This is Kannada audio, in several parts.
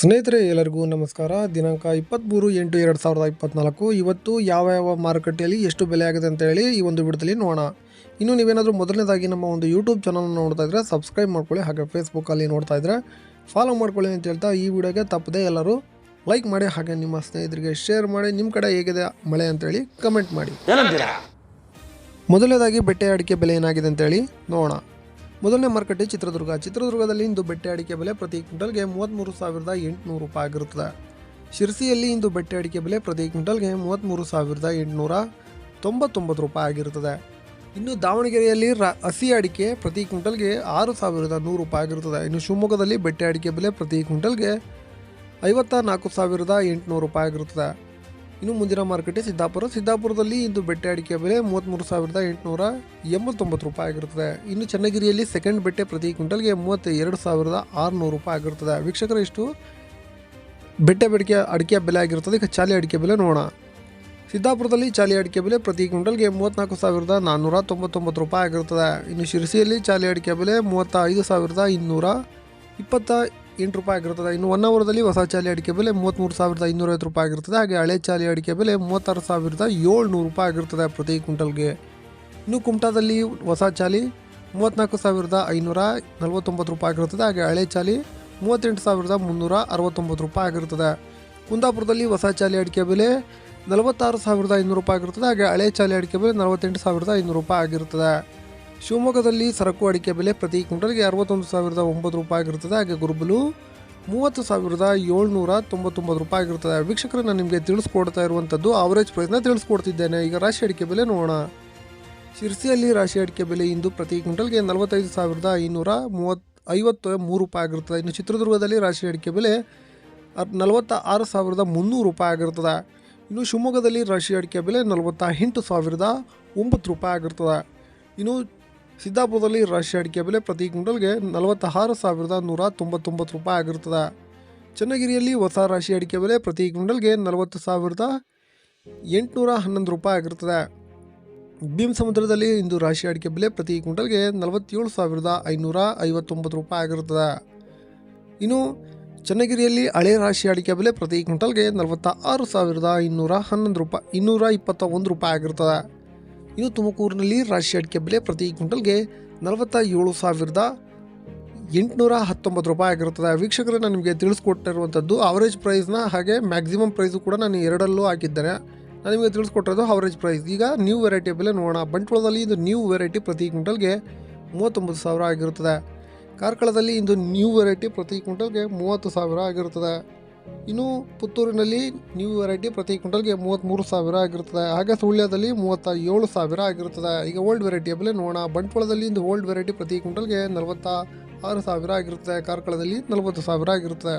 ಸ್ನೇಹಿತರೆ ಎಲ್ಲರಿಗೂ ನಮಸ್ಕಾರ. ದಿನಾಂಕ 23/8/2024 ಇವತ್ತು ಯಾವ ಮಾರುಕಟ್ಟೆಯಲ್ಲಿ ಎಷ್ಟು ಬೆಲೆ ಆಗಿದೆ ಅಂತ ಹೇಳಿ ಈ ಒಂದು ವಿಡಿಯೋದಲ್ಲಿ ನೋಡೋಣ. ಇನ್ನು ನೀವೇನಾದರೂ ಮೊದಲನೇದಾಗಿ ನಮ್ಮ ಒಂದು ಯೂಟ್ಯೂಬ್ ಚಾನಲ್ ನೋಡ್ತಾ ಇದ್ರೆ ಸಬ್ಸ್ಕ್ರೈಬ್ ಮಾಡ್ಕೊಳ್ಳಿ, ಹಾಗೆ ಫೇಸ್ಬುಕ್ಕಲ್ಲಿ ನೋಡ್ತಾ ಇದ್ರೆ ಫಾಲೋ ಮಾಡ್ಕೊಳ್ಳಿ ಅಂತ ಹೇಳ್ತಾ ಈ ವಿಡಿಯೋಗೆ ತಪ್ಪದೆ ಎಲ್ಲರೂ ಲೈಕ್ ಮಾಡಿ, ಹಾಗೆ ನಿಮ್ಮ ಸ್ನೇಹಿತರಿಗೆ ಶೇರ್ ಮಾಡಿ. ನಿಮ್ಮ ಕಡೆ ಹೇಗಿದೆ ಮಳೆ ಅಂತೇಳಿ ಕಮೆಂಟ್ ಮಾಡಿ. ಮೊದಲನೇದಾಗಿ ಬೆಟ್ಟೆ ಅಡಿಕೆ ಬೆಲೆ ಏನಾಗಿದೆ ಅಂತೇಳಿ ನೋಡೋಣ. ಮೊದಲನೇ ಮಾರುಕಟ್ಟೆ ಚಿತ್ರದುರ್ಗದಲ್ಲಿ ಇಂದು ಬೆಟ್ಟೆ ಅಡಿಕೆ ಬೆಲೆ ಪ್ರತಿ ಕ್ವಿಂಟಲ್ಗೆ 33,800 ರೂಪಾಯಿ ಆಗಿರುತ್ತದೆ. ಶಿರಸಿಯಲ್ಲಿ ಇಂದು ಬೆಟ್ಟೆ ಅಡಿಕೆ ಬೆಲೆ ಪ್ರತಿ ಕ್ವಿಂಟಲ್ಗೆ 33,899 ರೂಪಾಯಿ ಆಗಿರುತ್ತದೆ. ಇನ್ನು ದಾವಣಗೆರೆಯಲ್ಲಿ ಹಸಿ ಅಡಿಕೆ ಪ್ರತಿ ಕ್ವಿಂಟಲ್ಗೆ 6,100 ರೂಪಾಯಿ ಆಗಿರುತ್ತದೆ. ಇನ್ನು ಶಿವಮೊಗ್ಗದಲ್ಲಿ ಬೆಟ್ಟೆ ಅಡಿಕೆ ಬೆಲೆ ಪ್ರತಿ ಕ್ವಿಂಟಲ್ಗೆ 54,800 ರೂಪಾಯಿ ಆಗಿರುತ್ತದೆ. ಇನ್ನು ಮುಂದಿನ ಮಾರುಕಟ್ಟೆ ಸಿದ್ದಾಪುರದಲ್ಲಿ ಇಂದು ಬೆಟ್ಟೆ ಅಡಿಕೆ ಬೆಲೆ 33,889 ರೂಪಾಯಿ ಆಗಿರುತ್ತದೆ. ಇನ್ನು ಚನ್ನಗಿರಿಯಲ್ಲಿ ಸೆಕೆಂಡ್ ಬೆಟ್ಟೆ ಪ್ರತಿ ಕ್ವಿಂಟಲ್ಗೆ 32,600 ರೂಪಾಯಿ ಆಗಿರುತ್ತದೆ. ವೀಕ್ಷಕರು, ಇಷ್ಟು ಬೆಟ್ಟೆ ಅಡಿಕೆ ಬೆಲೆ ಆಗಿರುತ್ತದೆ. ಈಗ ಚಾಲಿ ಅಡಿಕೆ ಬೆಲೆ ನೋಡೋಣ. ಸಿದ್ದಾಪುರದಲ್ಲಿ ಚಾಲಿ ಅಡಿಕೆ ಬೆಲೆ ಪ್ರತಿ ಕ್ವಿಂಟಲ್ಗೆ 34,499 ರೂಪಾಯಿ ಆಗಿರುತ್ತದೆ. ಇನ್ನು ಶಿರಸಿಯಲ್ಲಿ ಚಾಲಿ ಅಡಿಕೆ ಬೆಲೆ 35,228 ರೂಪಾಯಿ ಆಗಿರುತ್ತದೆ. ಇನ್ನು ಹೊನ್ನಾವರದಲ್ಲಿ ಹೊಸ ಚಾಲಿ ಅಡಿಕೆ ಬೆಲೆ 33,550 ರೂಪಾಯಿ ಆಗಿರುತ್ತದೆ. ಹಾಗೆ ಹಳೆ ಚಾಲಿ ಅಡಿಕೆ ಬೆಲೆ 36,700 ರೂಪಾಯಿ ಆಗಿರುತ್ತದೆ ಪ್ರತಿ ಕ್ವಿಂಟಲ್ಗೆ. ಇನ್ನು ಕುಮಟಾದಲ್ಲಿ ಹೊಸ ಚಾಲಿ 34,549 ರೂಪಾಯಿ ಆಗಿರುತ್ತದೆ. ಹಾಗೆ ಹಳೆ ಚಾಲಿ 38,369 ರೂಪಾಯಿ ಆಗಿರುತ್ತದೆ. ಕುಂದಾಪುರದಲ್ಲಿ ಹೊಸ ಚಾಲಿ ಅಡಿಕೆ ಬೆಲೆ 46,500 ರೂಪಾಯಿ ಆಗಿರುತ್ತದೆ. ಹಾಗೆ ಹಳೆ ಚಾಲಿ ಅಡಿಕೆ ಬೆಲೆ 48,500 ರೂಪಾಯಿ ಆಗಿರುತ್ತದೆ. ಶಿವಮೊಗ್ಗದಲ್ಲಿ ಸರಕು ಅಡಿಕೆ ಬೆಲೆ ಪ್ರತಿ ಕ್ವಿಂಟಲ್ಗೆ 61,900 ರೂಪಾಯಿ ಆಗಿರುತ್ತದೆ. ಹಾಗೆ ಗುರುಬಲು 30,799 ರೂಪಾಯಿ ಆಗಿರುತ್ತದೆ. ವೀಕ್ಷಕರು, ನಾನು ನಿಮಗೆ ತಿಳಿಸ್ಕೊಡ್ತಾ ಇರುವಂಥದ್ದು ಆವರೇಜ್ ಪ್ರೈಸ್ನ ತಿಳಿಸ್ಕೊಡ್ತಿದ್ದೇನೆ. ಈಗ ರಾಶಿ ಅಡಿಕೆ ಬೆಲೆ ನೋಡೋಣ. ಶಿರಸಿಯಲ್ಲಿ ರಾಶಿ ಅಡಿಕೆ ಬೆಲೆ ಇಂದು ಪ್ರತಿ ಕ್ವಿಂಟಲ್ಗೆ 45,553 ರೂಪಾಯಿ ಆಗಿರುತ್ತದೆ. ಇನ್ನು ಚಿತ್ರದುರ್ಗದಲ್ಲಿ ರಾಶಿ ಅಡಿಕೆ ಬೆಲೆ 46,300 ರೂಪಾಯಿ ಆಗಿರುತ್ತದೆ. ಇನ್ನು ಶಿವಮೊಗ್ಗದಲ್ಲಿ ರಾಶಿ ಅಡಿಕೆ ಬೆಲೆ 48,009 ರೂಪಾಯಿ ಆಗಿರುತ್ತದೆ. ಇನ್ನು ಸಿದ್ದಾಪುರದಲ್ಲಿ ರಾಶಿ ಅಡಿಕೆ ಬೆಲೆ ಪ್ರತಿ ಕ್ವಿಂಟಲ್ಗೆ 46,199 ರೂಪಾಯಿ ಆಗಿರುತ್ತದೆ. ಚನ್ನಗಿರಿಯಲ್ಲಿ ಹೊಸ ರಾಶಿ ಅಡಿಕೆ ಬೆಲೆ ಪ್ರತಿ ಕ್ವಿಂಟಲ್ಗೆ 40,811 ರೂಪಾಯಿ ಆಗಿರುತ್ತದೆ. ಭೀಮಸಮುದ್ರದಲ್ಲಿ ಇಂದು ರಾಶಿ ಅಡಿಕೆ ಬೆಲೆ ಪ್ರತಿ ಕ್ವಿಂಟಲ್ಗೆ 47,559 ರೂಪಾಯಿ ಆಗಿರುತ್ತದೆ. ಇನ್ನು ಚನ್ನಗಿರಿಯಲ್ಲಿ ಹಳೆ ರಾಶಿ ಅಡಿಕೆ ಬೆಲೆ ಪ್ರತಿ ಕ್ವಿಂಟಲ್ಗೆ 46,211 ರೂಪಾಯಿ 221 ರೂಪಾಯಿ ಆಗಿರುತ್ತದೆ. ಇನ್ನು ತುಮಕೂರಿನಲ್ಲಿ ರಾಶಿ ಅಡಿಕೆ ಬೆಲೆ ಪ್ರತಿ ಕ್ವಿಂಟಲ್ಗೆ 47,819 ರೂಪಾಯಿ ಆಗಿರುತ್ತದೆ. ವೀಕ್ಷಕರೇ, ನಾನು ನಿಮಗೆ ತಿಳಿಸ್ಕೊಟ್ಟಿರುವಂಥದ್ದು ಅವರೇಜ್ ಪ್ರೈಸ್ನ, ಹಾಗೆ ಮ್ಯಾಕ್ಸಿಮಮ್ ಪ್ರೈಸು ಕೂಡ ನಾನು ಎರಡಲ್ಲೂ ಹಾಕಿದ್ದೇನೆ. ನಾನು ನಿಮಗೆ ತಿಳಿಸ್ಕೊಟ್ಟಿರೋದು ಅವರೇಜ್ ಪ್ರೈಸ್. ಈಗ ನ್ಯೂ ವೆರೈಟಿ ಬೆಲೆ ನೋಡೋಣ. ಬಂಟ್ವಾಳದಲ್ಲಿ ಇದು ನ್ಯೂ ವೆರೈಟಿ ಪ್ರತಿ ಕ್ವಿಂಟಲ್ಗೆ 39,000 ಆಗಿರುತ್ತದೆ. ಕಾರ್ಕಳದಲ್ಲಿ ಇಂದು ನ್ಯೂ ವೆರೈಟಿ ಪ್ರತಿ ಕ್ವಿಂಟಲ್ಗೆ 30,000 ಆಗಿರುತ್ತದೆ. ಇನ್ನು ಪುತ್ತೂರಿನಲ್ಲಿ ನ್ಯೂ ವೆರೈಟಿ ಪ್ರತಿ ಕ್ವಿಂಟಲ್ಗೆ 33,000 ಆಗಿರುತ್ತದೆ. ಹಾಗೆ ಸುಳ್ಯದಲ್ಲಿ 37,000 ಆಗಿರುತ್ತದೆ. ಈಗ ಓಲ್ಡ್ ವೆರೈಟಿಯ ಬೆಲೆ ನೋಡೋಣ. ಬಂಟ್ವಾಳದಲ್ಲಿ ಇಂದು ಓಲ್ಡ್ ವೆರೈಟಿ ಪ್ರತಿ ಕ್ವಿಂಟಲ್ಗೆ 46,000 ಆಗಿರುತ್ತದೆ. ಕಾರ್ಕಳದಲ್ಲಿ 40,000 ಆಗಿರುತ್ತದೆ.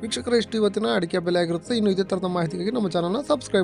ವೀಕ್ಷಕರ, ಇಷ್ಟು ಇವತ್ತಿನ ಅಡಿಕೆ ಬೆಲೆ ಆಗಿರುತ್ತೆ. ಇನ್ನು ಇದೇ ಥರದ ಮಾಹಿತಿಗಾಗಿ ನಮ್ಮ ಚಾನಲ್ನ ಸಬ್ಸ್ಕ್ರೈಬ್